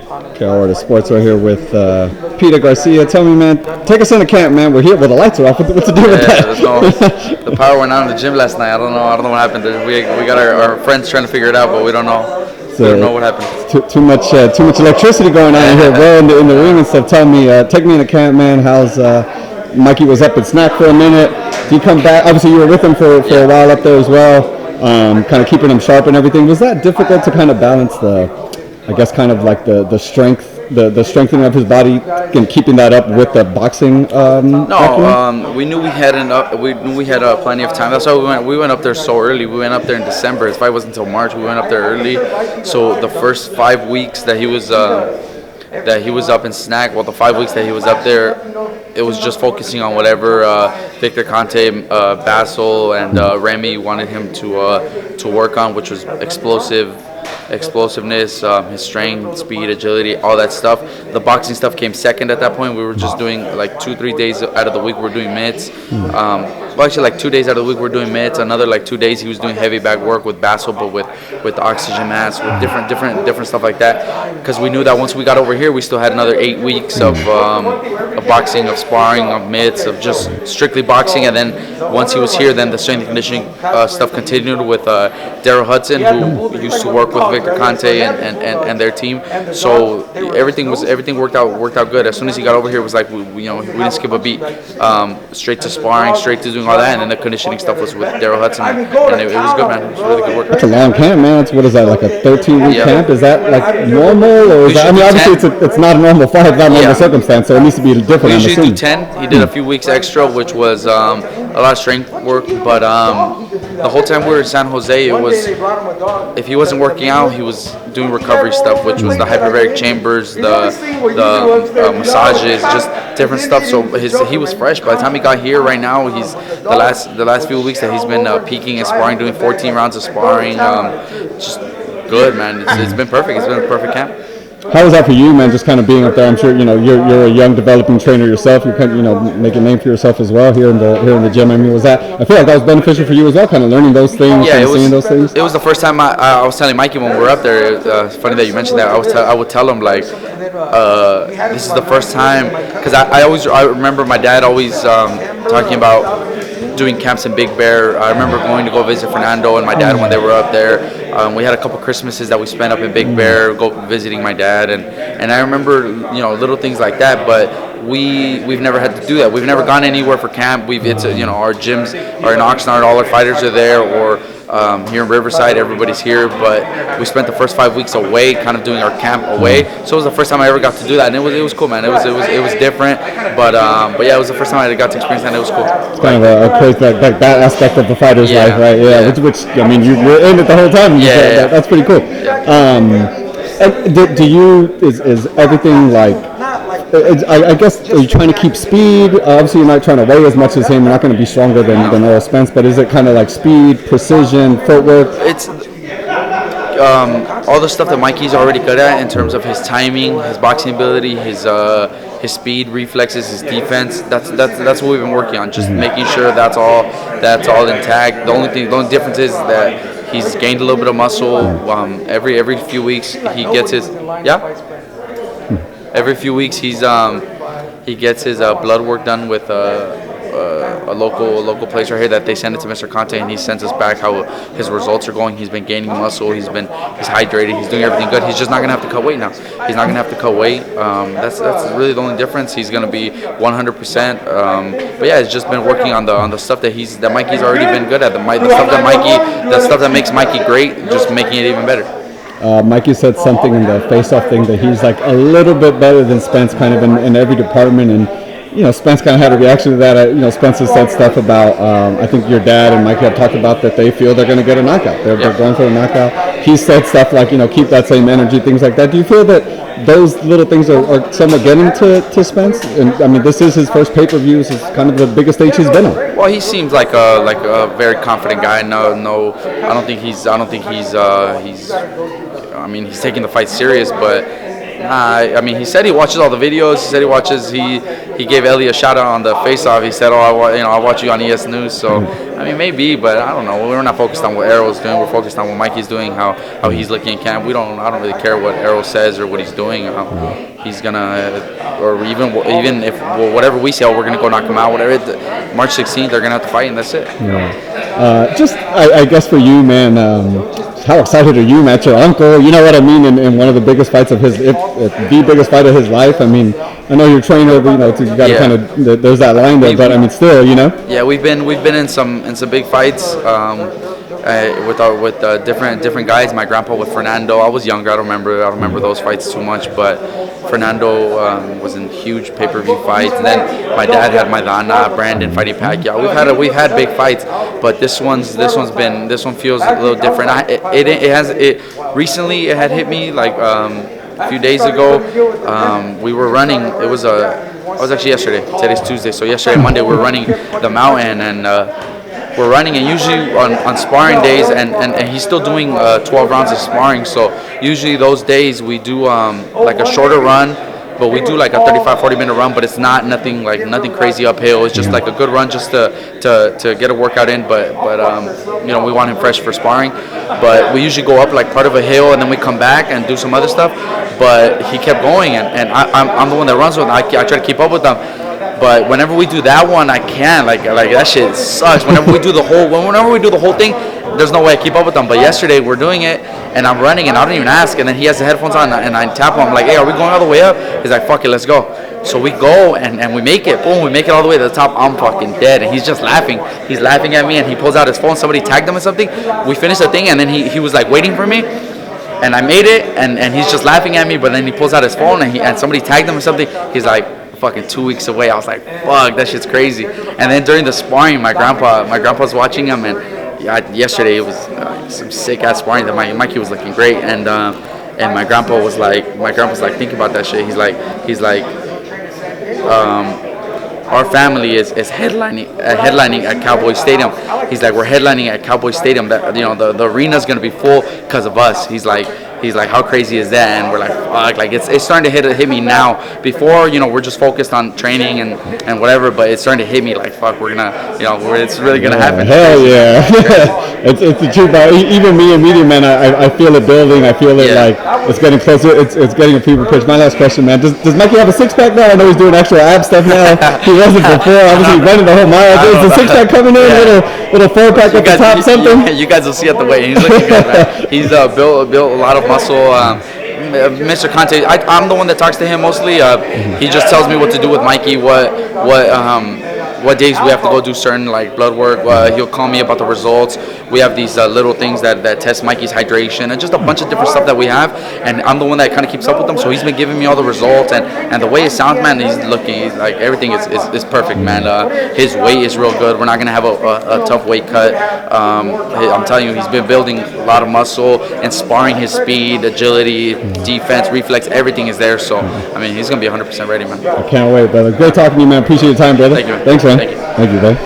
Carolina Sports right here with Peter Garcia. Tell me, man, take us into camp, man. We're here. Well, the lights are off. What's the deal with that? The power went out in the gym last night. I don't know what happened. We got our friends trying to figure it out, but we don't know. So we don't know what happened. Too much electricity going on in here, bro, in the ring and stuff. Tell me, take me into camp, man. How's Mikey was up at snack for a minute. Did he come back? Obviously, you were with him for a while up there as well. Kind of keeping him sharp and everything. Was that difficult to kind of balance I guess kind of like the strength, the strengthening of his body, and keeping that up with the boxing? We knew we had plenty of time. That's why we went up there so early. We went up there in December. His fight wasn't until March. We went up there early. So the first 5 weeks that he was up in snack, the 5 weeks that he was up there, it was just focusing on whatever Victor Conte, Basil, and Remy wanted him to work on, which was explosiveness, his strength, speed, agility, all that stuff. The boxing stuff came second at that point. We were just doing like 2-3 days out of the week we're doing mitts. Actually, like 2 days out of the week we're doing mitts. Another like 2 days he was doing heavy bag work with Basil, but with oxygen masks, with different stuff like that. Because we knew that once we got over here, we still had another 8 weeks of boxing, of sparring, of mitts, of just strictly boxing. And then once he was here, then the strength and conditioning stuff continued with Errol Hudson, who used to work with Victor Conte and their team. So everything worked out good. As soon as he got over here, it was like we didn't skip a beat. Straight to sparring, straight to doing all that, and then the conditioning stuff was with Errol Hudson, and it was good, man. It was really good work. That's a long camp, man. What is that, like a 13-week camp? Is that like normal, or is that, obviously it's not a normal fight, it's not a normal circumstance, so it needs to be different. We usually do 10. He did a few weeks extra, which was a lot of strength work, but the whole time we were in San Jose, it was, if he wasn't working out, he was doing recovery stuff, which was the hyperbaric chambers, the massages, just different stuff. So he was fresh. By the time he got here, right now, he's the last few weeks that he's been peaking and sparring, doing 14 rounds of sparring. Just good, man. It's been perfect. It's been a perfect camp. How was that for you, man? Just kind of being up there. I'm sure you're a young developing trainer yourself. You're kind of making a name for yourself as well here in the gym. I mean, I feel like that was beneficial for you as well, kind of learning those things, seeing those things. It was the first time I was telling Mikey when we were up there. It's funny that you mentioned that. I would tell him like, this is the first time, because I remember my dad always talking about doing camps in Big Bear. I remember going to go visit Fernando and my dad when they were up there. We had a couple Christmases that we spent up in Big Bear, visiting my dad, and I remember little things like that. But we've never had to do that. We've never gone anywhere for camp. Our gyms are in Oxnard. All our fighters are there, or here in Riverside, everybody's here. But we spent the first 5 weeks away, kind of doing our camp away. So it was the first time I ever got to do that, and it was cool, man. It was different, but yeah, it was the first time I got to experience that. And it was cool. It's kind of a crazy that aspect of the fighter's life, right? Yeah. Which I mean, you were in it the whole time. Yeah. That's pretty cool. Yeah. Is everything like? I guess, are you trying to keep speed? Obviously, you're not trying to weigh as much as him. You're not going to be stronger than Errol Spence. But is it kind of like speed, precision, footwork? It's all the stuff that Mikey's already good at in terms of his timing, his boxing ability, his speed, reflexes, his defense. That's what we've been working on. Just making sure that's all intact. The only difference is that he's gained a little bit of muscle. Every few weeks he gets his Every few weeks he gets his blood work done with a local place right here that they send it to Mr. Conte, and he sends us back how his results are going. He's been gaining muscle. He's hydrated. He's doing everything good. He's just not gonna have to cut weight now. He's not gonna have to cut weight. That's really the only difference. He's gonna be 100%. But yeah, it's just been working on the stuff that Mikey's already been good at. The stuff that makes Mikey great, just making it even better. Mikey said something in the face-off thing that he's like a little bit better than Spence kind of in every department, and Spence kind of had a reaction to that. Spence has said stuff about, I think your dad and Mikey have talked about that they feel they're going to get a knockout. They're going for a knockout. He said stuff like, keep that same energy, things like that. Do you feel that those little things are somewhat getting to Spence? And I mean, this is his first pay-per-view. This is kind of the biggest stage he's been on. Well, he seems like a very confident guy. No, I don't think he's. I mean, he's taking the fight serious, but I mean, he said he watches all the videos. He said he gave Ellie a shout out on the face-off. He said, "Oh, I watch you on ES News." So, I mean, maybe, but I don't know. We're not focused on what Errol's doing. We're focused on what Mikey's doing, how he's looking in camp. I don't really care what Errol says or what he's doing. He's gonna, or even if whatever we say, we're gonna go knock him out. Whatever. March 16th, they're gonna have to fight, and that's it. Yeah. I guess for you, man. How excited are you, Matt? Your uncle, you know what I mean, in one of the biggest fights of his, if the biggest fight of his life. I mean, I know you're trained over, you got to kind of, there's that line there, but I mean, still, Yeah, we've been in some big fights with different guys. My grandpa with Fernando. I was younger. I don't remember those fights too much, but Fernando was in huge pay-per-view fights. And then my dad had Maidana, Brandon fighting Pacquiao. We've had big fights, but this one feels a little different. Recently it had hit me like a few days ago. We were running. It was actually yesterday. Today's Tuesday, so yesterday Monday we were running the mountain and. We're running, and usually on sparring days, and he's still doing 12 rounds of sparring. So usually those days we do like a shorter run, but we do like a 35-40 minute run. But it's nothing crazy uphill. It's just like a good run just to get a workout in. But we want him fresh for sparring. But we usually go up like part of a hill, and then we come back and do some other stuff. But he kept going, and I'm the one that runs with him. I try to keep up with him. But whenever we do that one, I can't. Like that shit sucks. Whenever we do the whole thing, there's no way I keep up with them. But yesterday we're doing it, and I'm running, and I don't even ask. And then he has the headphones on, and I tap him. I'm like, "Hey, are we going all the way up?" He's like, "Fuck it, let's go." So we go, and we make it. Boom, we make it all the way to the top. I'm fucking dead, and he's just laughing. He's laughing at me, and he pulls out his phone. Somebody tagged him or something. We finished the thing, and then he was like waiting for me. And I made it, and he's just laughing at me. But then he pulls out his phone, and somebody tagged him or something. He's like, fucking 2 weeks away. I was like, fuck, that shit's crazy. And then during the sparring, my grandpa's watching him, and yesterday it was some sick ass sparring that Mikey was looking great, and my grandpa's like think about that shit. He's like our family is headlining at Cowboy Stadium. He's like, we're headlining at Cowboy Stadium. That the arena's gonna be full because of us. He's like, how crazy is that? And we're like, fuck, like it's starting to hit me now. Before, we're just focused on training and whatever, but it's starting to hit me like, fuck, we're gonna, it's really gonna happen. Hell yeah. It's the truth. Even me and Media Man, I feel it building. I feel it like it's getting closer. It's getting a fever pitch. My last question, man. Does Mikey have a six-pack now? I know he's doing actual ab stuff now. He wasn't before. Obviously, running the whole mile. Is the six-pack coming in? Little four-pack at the top, something? You guys will see at the weight. He's looking good, man. He's built a lot of muscle. Mr. Conte, I'm the one that talks to him mostly. He just tells me what to do with Mikey, what days we have to go do certain like blood work. He'll call me about the results. We have these little things that test Mikey's hydration and just a bunch of different stuff that we have. And I'm the one that kind of keeps up with them. So he's been giving me all the results and the way it sounds, man. He's like everything is perfect, man. His weight is real good. We're not gonna have a tough weight cut. I'm telling you, he's been building a lot of muscle and sparring. His speed, agility, defense, reflex, everything is there. So I mean, he's gonna be 100% ready, man. I can't wait, brother. Great talking to you, man. Appreciate your time, brother. Thank you, man. Thanks, man. Thank you. Thank you, bro.